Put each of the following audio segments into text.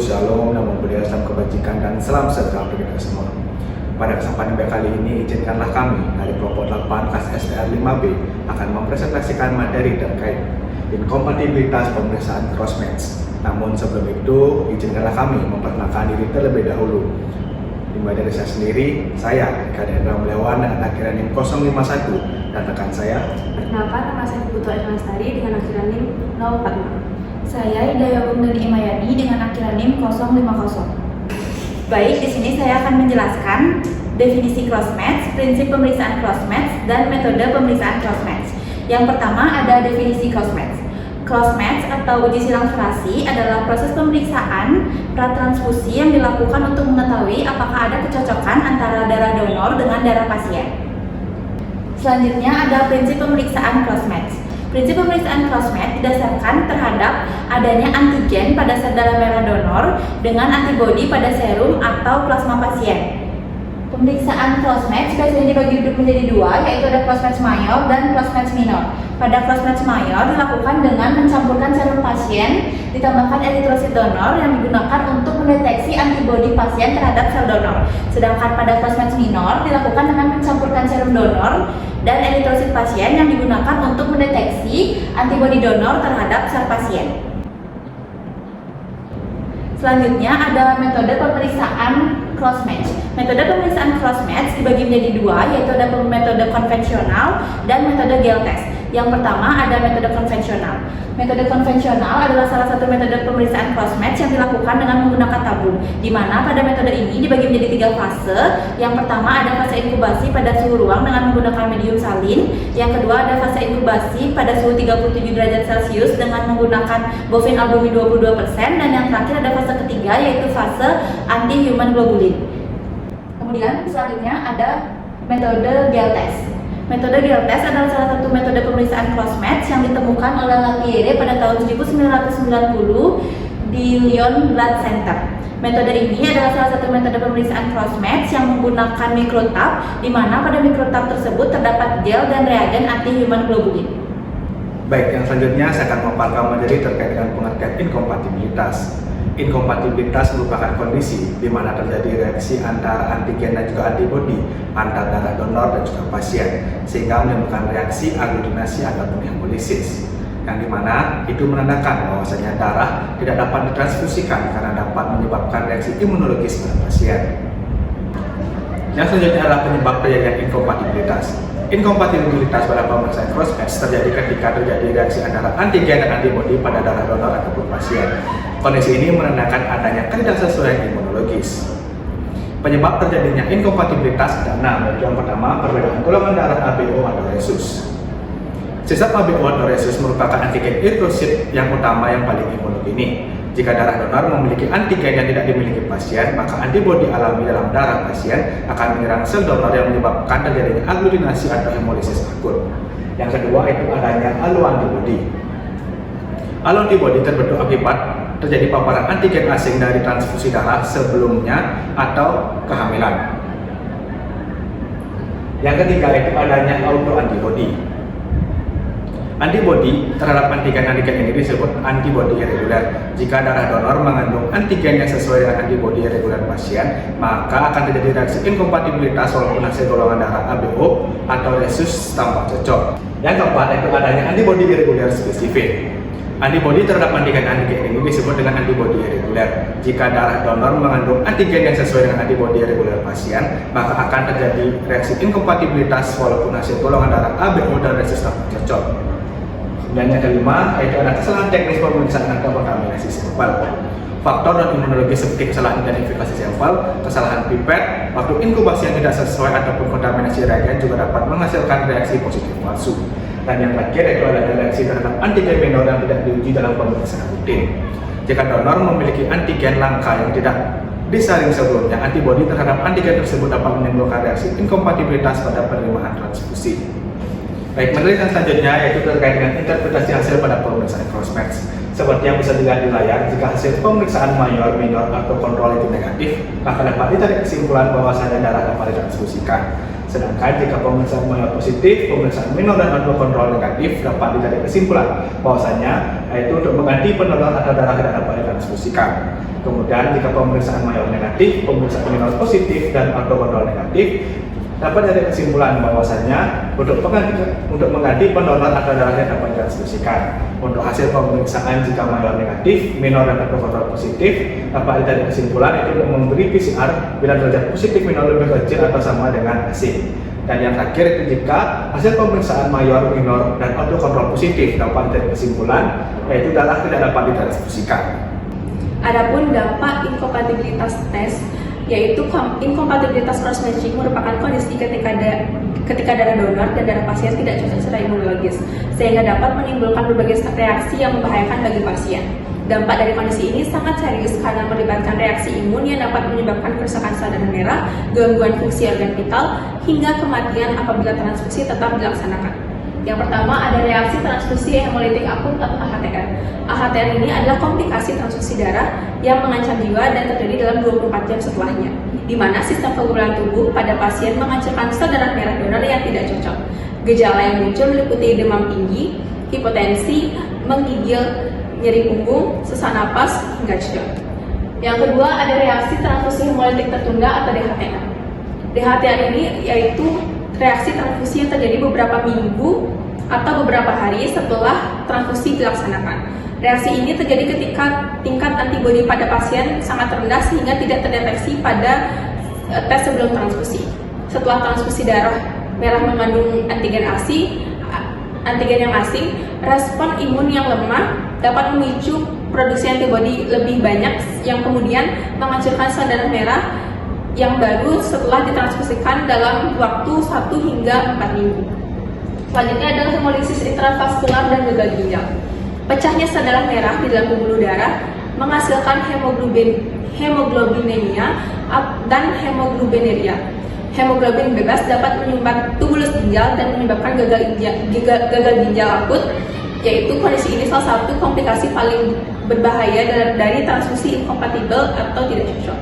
Shalom, namo buddhaya, salam kebajikan, dan salam sejahtera bagi kita semua. Pada kesempatan kali ini, izinkanlah kami dari kelompok 8 SSTR 5B akan mempresentasikan materi terkait inkompatibilitas pemeriksaan crossmatch. Namun sebelum itu, izinkanlah kami memperkenalkan diri terlebih dahulu. Dimulai dari saya sendiri, saya Kadendra Melewan dengan akhiran NIM 051 dan rekan saya. Perkenalkan, nama saya Putu Lestari dengan akhiran NIM 045. Saya Hidayah Bundani Imayani dengan akhiran NIM 050. Baik, di sini saya akan menjelaskan definisi crossmatch, prinsip pemeriksaan crossmatch, dan metode pemeriksaan crossmatch. Yang pertama ada definisi crossmatch. Crossmatch atau uji silang surasi adalah proses pemeriksaan pratransfusi yang dilakukan untuk mengetahui apakah ada kecocokan antara darah donor dengan darah pasien. Selanjutnya ada prinsip pemeriksaan crossmatch. Prinsip pemeriksaan crossmatch didasarkan terhadap adanya antigen pada sel darah merah donor dengan antibodi pada serum atau plasma pasien. Pemeriksaan crossmatch biasanya dibagi menjadi dua, yaitu ada crossmatch mayor dan crossmatch minor. Pada crossmatch mayor dilakukan dengan mencampurkan serum pasien ditambahkan eritrosit donor yang digunakan untuk mendeteksi antibodi pasien terhadap sel donor. Sedangkan pada crossmatch minor dilakukan dengan mencampurkan serum donor dan eritrosit pasien yang digunakan untuk mendeteksi antibodi donor terhadap sel pasien. Selanjutnya ada metode pemeriksaan crossmatch. Metode pemeriksaan crossmatch dibagi menjadi dua, yaitu ada metode konvensional dan metode gel test. Yang pertama ada metode konvensional. Metode konvensional adalah salah satu metode pemeriksaan crossmatch yang dilakukan dengan menggunakan tabung, di mana pada metode ini dibagi menjadi 3 fase. Yang pertama ada fase inkubasi pada suhu ruang dengan menggunakan medium salin. Yang kedua ada fase inkubasi pada suhu 37 derajat Celcius dengan menggunakan bovine albumin 22%, dan yang terakhir ada fase ketiga yaitu fase anti-human globulin. Kemudian selanjutnya ada metode gel test. Metode gel test adalah salah satu metode pemeriksaan crossmatch yang ditemukan oleh Lapierre pada tahun 1990 di Lyon Blood Center. Metode ini adalah salah satu metode pemeriksaan crossmatch yang menggunakan microtub, di mana pada microtub tersebut terdapat gel dan reagen anti-human globulin. Baik, yang selanjutnya saya akan memaparkan materi terkait dengan pengertian inkompatibilitas. Inkompatibilitas merupakan kondisi di mana terjadi reaksi antara antigen dan juga antibodi antara darah donor dan juga pasien, sehingga menimbulkan reaksi aglutinasi ataupun hemolisis, yang dimana itu menandakan bahwasanya darah tidak dapat ditransfusikan karena dapat menyebabkan reaksi imunologis pada pasien. Yang selanjutnya adalah penyebab terjadinya inkompatibilitas. Inkompatibilitas pada pemeriksaan crossmatch terjadi ketika terjadi reaksi antara antigen dan antibodi pada darah donor ataupun pasien. Kondisi ini menandakan adanya ketidaksesuaian imunologis. Penyebab terjadinya inkompatibilitas ada 6, yaitu yang pertama perbedaan golongan darah ABO atau rhesus. Sisa ABO atau rhesus merupakan antigen eritrosit yang utama yang paling imunogeni. Jika darah donor memiliki antigen yang tidak dimiliki pasien, maka antibodi alami dalam darah pasien akan menyerang sel donor yang menyebabkan terjadinya aglutinasi atau hemolisis akut. Yang kedua itu adanya alloantibodi. Alloantibodi terbentuk akibat terjadi paparan antigen asing dari transfusi darah sebelumnya atau kehamilan. Yang ketiga itu adanya autoantibodi. Antibodi terhadap antigen ini disebut antibodi irregular. Jika darah donor mengandung antigen yang sesuai dengan antibodi irregular pasien, maka akan terjadi reaksi inkompatibilitas walaupun hasil golongan darah ABO atau rhesus tampak cocok. Yang keempat itu adanya antibodi irregular spesifik. Antibodi terhadap antigen ini disebut dengan antibodi irregular. Jika darah donor mengandung antigen yang sesuai dengan antibodi irregular pasien, maka akan terjadi reaksi inkompatibilitas walaupun hasil golongan darah ABO dan rhesus tampak cocok. Dan yang kelima, yaitu ada kesalahan teknis pemeriksaan atau kontaminasi sampel. Faktor dan imunologi seperti kesalahan identifikasi sampel, kesalahan pipet, waktu inkubasi yang tidak sesuai ataupun kontaminasi reagen juga dapat menghasilkan reaksi positif palsu. Dan yang terakhir yaitu ada reaksi terhadap antigen minor yang tidak diuji dalam pemeriksaan rutin. Jika donor memiliki antigen langka yang tidak disaring sebelumnya, antibodi terhadap antigen tersebut dapat menimbulkan reaksi inkompatibilitas pada penerimaan transfusi. Baik, penelitian selanjutnya yaitu terkait dengan interpretasi hasil pada pemeriksaan cross-match. Seperti yang bisa dilihat di layar, jika hasil pemeriksaan mayor, minor, atau kontrol itu negatif, maka dapat ditarik kesimpulan bahwasanya darah dapat ditransfusikan. Sedangkan jika pemeriksaan mayor positif, pemeriksaan minor dan atau kontrol negatif dapat ditarik kesimpulan bahwasanya yaitu untuk mengganti pendonor atau darah tidak dapat ditransfusikan. Kemudian jika pemeriksaan mayor negatif, pemeriksaan minor positif dan atau kontrol negatif dapat dari kesimpulan bahwasanya untuk mengganti pendonor atau darah yang dapat ditransfusikan. Untuk hasil pemeriksaan jika mayor negatif, minor dan atau kontrol positif dapat dari kesimpulan itu untuk memberi PCR bila derajat positif minor lebih kecil atau sama dengan AC. Dan yang terakhir itu jika hasil pemeriksaan mayor, minor dan atau kontrol positif dapat dari kesimpulan yaitu darah tidak dapat ditransfusikan. Adapun dampak inkompatibilitas tes, yaitu inkompatibilitas cross-matching merupakan kondisi ketika darah donor dan darah pasien tidak cocok secara imunologis, sehingga dapat menimbulkan berbagai reaksi yang membahayakan bagi pasien. Dampak dari kondisi ini sangat serius karena melibatkan reaksi imun yang dapat menyebabkan kerusakan sel darah merah, gangguan fungsi organ vital, hingga kematian apabila transfusi tetap dilaksanakan. Yang pertama ada reaksi transfusi hemolitik akut atau AHTR. AHTR ini adalah komplikasi transfusi darah yang mengancam jiwa dan terjadi dalam 24 jam setelahnya, di mana sistem kekebalan tubuh pada pasien menghancurkan sel darah merah donor yang tidak cocok. Gejala yang muncul meliputi demam tinggi, hipotensi, menggigil, nyeri punggung, sesak napas, hingga cedera. Yang kedua ada reaksi transfusi hemolitik tertunda atau DHTR. DHTR ini yaitu reaksi transfusi yang terjadi beberapa minggu atau beberapa hari setelah transfusi dilaksanakan. Reaksi ini terjadi ketika tingkat antibodi pada pasien sangat rendah sehingga tidak terdeteksi pada tes sebelum transfusi. Setelah transfusi darah merah mengandung antigen yang asing, respon imun yang lemah dapat memicu produksi antibodi lebih banyak yang kemudian menghancurkan sel darah merah yang baru setelah ditransfusikan dalam waktu 1 hingga 4 minggu. Selanjutnya adalah hemolisis intravaskular dan gagal ginjal. Pecahnya sel darah merah di dalam pembuluh darah menghasilkan hemoglobinemia dan hemoglobinuria. Hemoglobin bebas dapat menyumbat tubulus ginjal dan menyebabkan gagal ginjal akut, yaitu kondisi ini salah satu komplikasi paling berbahaya dari transfusi inkompatibel atau tidak cocok.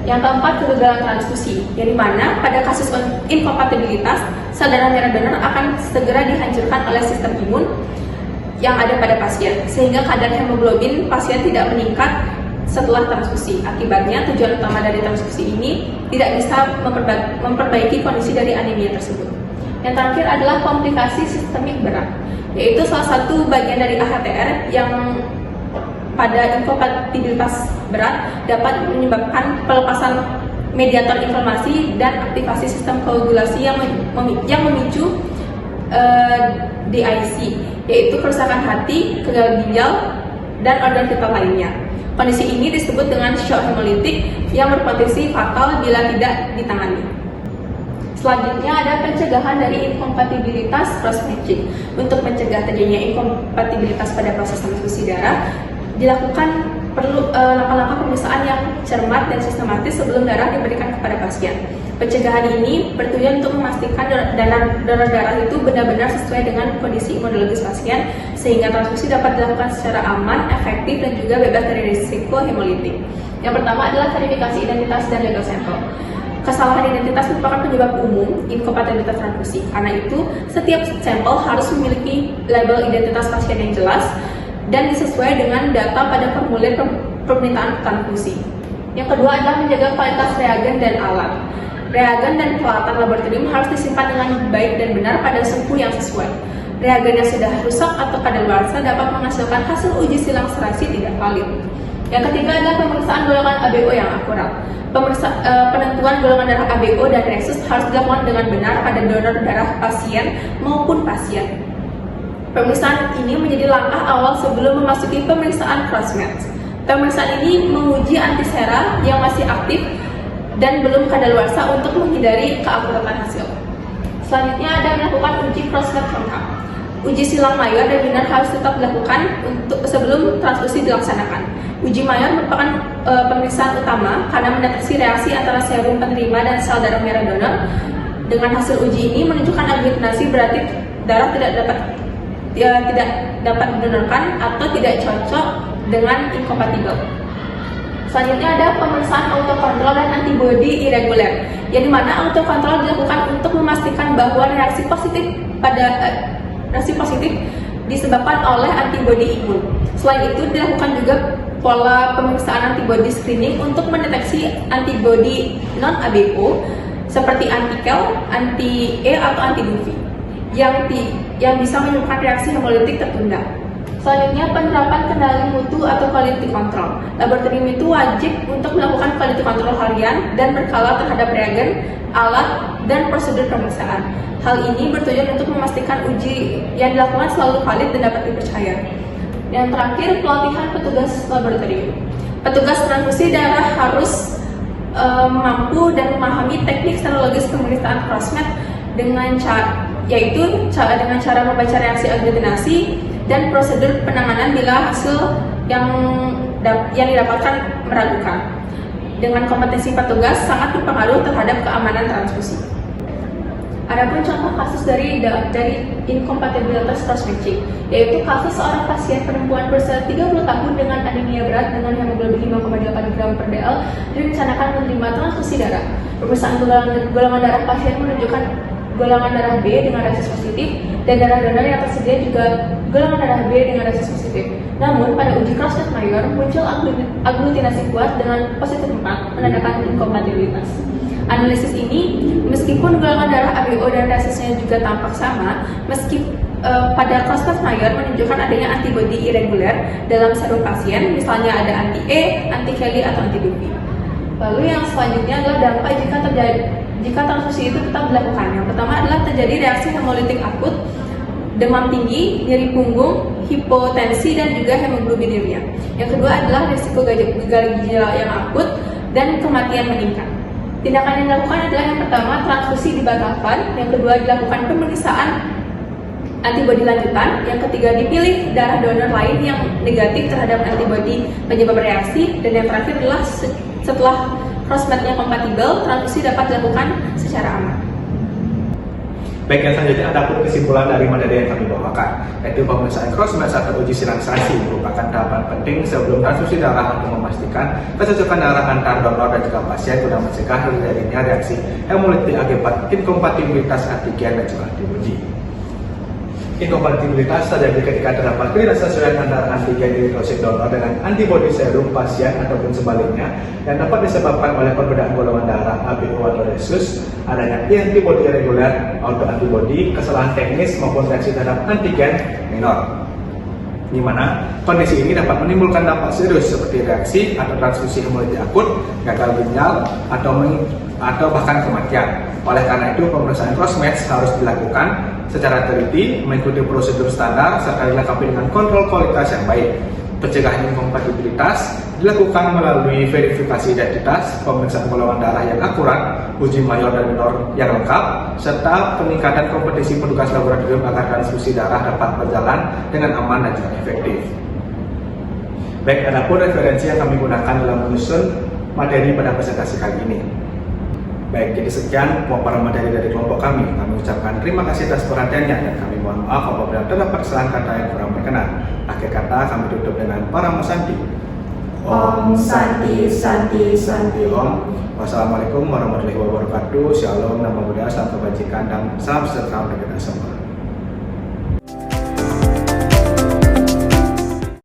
Yang keempat, kegagalan transfusi, yang dimana pada kasus inkompatibilitas, sel darah merah donor akan segera dihancurkan oleh sistem imun yang ada pada pasien, sehingga kadar hemoglobin pasien tidak meningkat setelah transfusi. Akibatnya, tujuan utama dari transfusi ini tidak bisa memperbaiki kondisi dari anemia tersebut. Yang terakhir adalah komplikasi sistemik berat, yaitu salah satu bagian dari AHTR yang pada inkompatibilitas berat dapat menyebabkan pelepasan mediator inflamasi dan aktivasi sistem koagulasi yang memicu DIC, yaitu kerusakan hati, gagal ginjal, dan organ vital lainnya. Kondisi ini disebut dengan shock hemolitik yang berpotensi fatal bila tidak ditangani. Selanjutnya ada pencegahan dari inkompatibilitas cross-matching. Untuk mencegah terjadinya inkompatibilitas pada proses transfusi darah, dilakukan langkah-langkah pemeriksaan yang cermat dan sistematis sebelum darah diberikan kepada pasien. Pencegahan ini bertujuan untuk memastikan donor darah itu benar-benar sesuai dengan kondisi imunologis pasien, sehingga transfusi dapat dilakukan secara aman, efektif, dan juga bebas dari risiko hemolitik. Yang pertama adalah verifikasi identitas dan legal sampel. Kesalahan identitas merupakan penyebab umum inkompatibilitas transfusi. Karena itu, setiap sampel harus memiliki label identitas pasien yang jelas dan disesuaikan dengan data pada formulir permintaan transfusi. Yang kedua adalah menjaga kualitas reagen dan alat. Reagen dan peralatan laboratorium harus disimpan dengan baik dan benar pada suhu yang sesuai. Reagen yang sudah rusak atau kadaluarsa dapat menghasilkan hasil uji silang serasi tidak valid. Yang ketiga adalah pemeriksaan golongan ABO yang akurat. Penentuan golongan darah ABO dan rhesus harus dilakukan dengan benar pada donor darah pasien maupun pasien. Pemeriksaan ini menjadi langkah awal sebelum memasuki pemeriksaan cross-match. Pemeriksaan ini menguji antisera yang masih aktif dan belum kadaluarsa untuk menghindari keakuratan hasil. Selanjutnya ada melakukan uji cross-match lengkap. Uji silang mayor dan minor harus tetap dilakukan untuk sebelum transfusi dilaksanakan. Uji mayor merupakan pemeriksaan utama karena mendeteksi reaksi antara serum penerima dan sel darah merah donor. Dengan hasil uji ini menunjukkan aglutinasi darah tidak dapat didonorkan atau tidak cocok dengan incompatible. Selanjutnya ada pemeriksaan autokontrol dan antibodi irregular, yang dimana autokontrol dilakukan untuk memastikan bahwa reaksi positif disebabkan oleh antibodi imun. Selain itu dilakukan juga pola pemeriksaan antibodi screening untuk mendeteksi antibodi non-ABO seperti anti-kel, anti-E atau anti-DUV yang bisa menyebabkan reaksi hemolitik tertunda. Selanjutnya, penerapan kendali mutu atau quality control. Laboratorium itu wajib untuk melakukan quality control harian dan berkala terhadap reagen, alat, dan prosedur pemeriksaan. Hal ini bertujuan untuk memastikan uji yang dilakukan selalu valid dan dapat dipercaya. Yang terakhir, pelatihan petugas laboratorium. Petugas transfusi darah harus mampu dan memahami teknik serologis pemeriksaan crossmatch dengan cara membaca reaksi agglutinasi dan prosedur penanganan bila hasil yang didapatkan meragukan. Dengan kompetensi petugas sangat berpengaruh terhadap keamanan transfusi. Adapun contoh kasus dari incompatibilitas cross-matching, yaitu kasus seorang pasien perempuan berusia 30 tahun dengan anemia berat dengan hemoglobin 5,8 gram per dl direncanakan menerima transfusi darah. Pemeriksaan golongan darah pasien menunjukkan golongan darah B dengan resus positif dan darah donor yang tersedia juga golongan darah B dengan resus positif. Namun pada uji crossmatch mayor muncul agglutinasi kuat dengan positif 4 menandakan incompatibilitas. Analisis ini, meskipun golongan darah ABO dan resusnya juga tampak sama, pada crossmatch mayor menunjukkan adanya antibodi irregular dalam serum pasien, misalnya ada anti-E, anti-Kelly atau anti-DUV. Lalu yang selanjutnya adalah dampak jika transfusi itu tetap dilakukan. Yang pertama adalah terjadi reaksi hemolitik akut, demam tinggi, nyeri punggung, hipotensi, dan juga hemoglobiniuria. Yang kedua adalah risiko gagal ginjal yang akut dan kematian meningkat. Tindakan yang dilakukan adalah yang pertama transfusi dibatalkan, yang kedua dilakukan pemeriksaan antibodi lanjutan, yang ketiga dipilih darah donor lain yang negatif terhadap antibodi penyebab reaksi, dan yang terakhir adalah setelah crossmatch-nya kompatibel, transfusi dapat dilakukan secara aman. Baik, yang selanjutnya ada pun kesimpulan dari materi yang kami bawakan, yaitu pemeriksaan crossmatch atau uji silansasi merupakan tahapan penting sebelum transfusi darah untuk memastikan kecocokan darah antar donor dan juga pasien guna mencegah terjadinya reaksi hemolitik akibat inkompatibilitas antigen dan juga antibodi. Inkompatibilitas terjadi ketika terdapat ketidaksesuaian antara antigen eritrosit donor dengan antibodi serum pasien ataupun sebaliknya, yang dapat disebabkan oleh perbedaan golongan darah ABO atau resus, adanya antibodi irregular, autoantibodi, kesalahan teknis maupun reaksi terhadap antigen minor. Di mana kondisi ini dapat menimbulkan dampak serius seperti reaksi atau transfusi hemolitik akut, gagal ginjal, atau bahkan kematian. Oleh karena itu, pemeriksaan crossmatch harus dilakukan secara teliti, mengikuti prosedur standar, serta dilengkapi dengan kontrol kualitas yang baik. Pencegahan inkompatibilitas dilakukan melalui verifikasi identitas, pemeriksaan golongan darah yang akurat, uji mayor dan minor yang lengkap, serta peningkatan kompetisi petugas laboratorium agar transfusi darah dapat berjalan dengan aman dan juga efektif. Baik, adapun referensi yang kami gunakan dalam menyusun materi pada presentasi kali ini. Baik, jadi sekian pemaparan materi dari kelompok kami. Kami ucapkan terima kasih atas perhatiannya dan kami mohon maaf apabila terdapat kesalahan kata yang kurang berkenan. Akhir kata kami tutup dengan Paramo Santi. Om Santi Santi Santi Om. Wassalamualaikum warahmatullahi wabarakatuh. Shalom, nama budaya, salam kebajikan, dan salam sejahtera untuk kita semua.